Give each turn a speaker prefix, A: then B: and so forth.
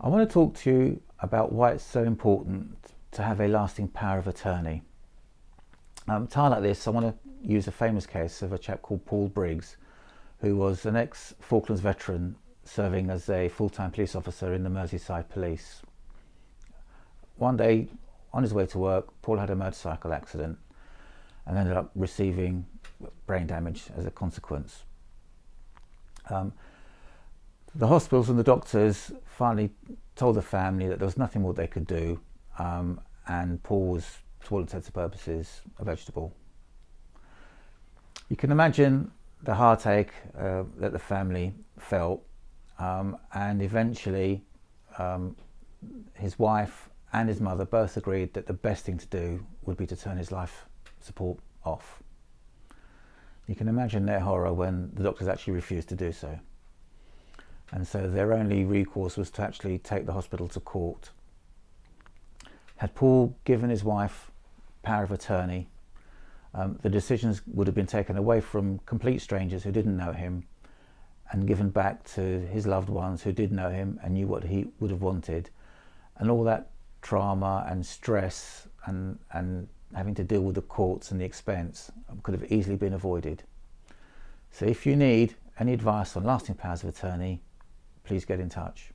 A: I want to talk to you about why it's so important to have a lasting power of attorney. To highlight this, I want to use a famous case of a chap called Paul Briggs, who was an ex-Falklands veteran serving as a full-time police officer in the Merseyside Police. One day, on his way to work, Paul had a motorcycle accident and ended up receiving brain damage as a consequence. The hospitals and the doctors finally told the family that there was nothing more they could do, and Paul was, to all intents and purposes, a vegetable. You can imagine the heartache that the family felt, and eventually his wife and his mother both agreed that the best thing to do would be to turn his life support off. You can imagine their horror when the doctors actually refused to do so. And so their only recourse was to actually take the hospital to court. Had Paul given his wife power of attorney, the decisions would have been taken away from complete strangers who didn't know him and given back to his loved ones who did know him and knew what he would have wanted. And all that trauma and stress and having to deal with the courts and the expense could have easily been avoided. So if you need any advice on lasting powers of attorney, please get in touch.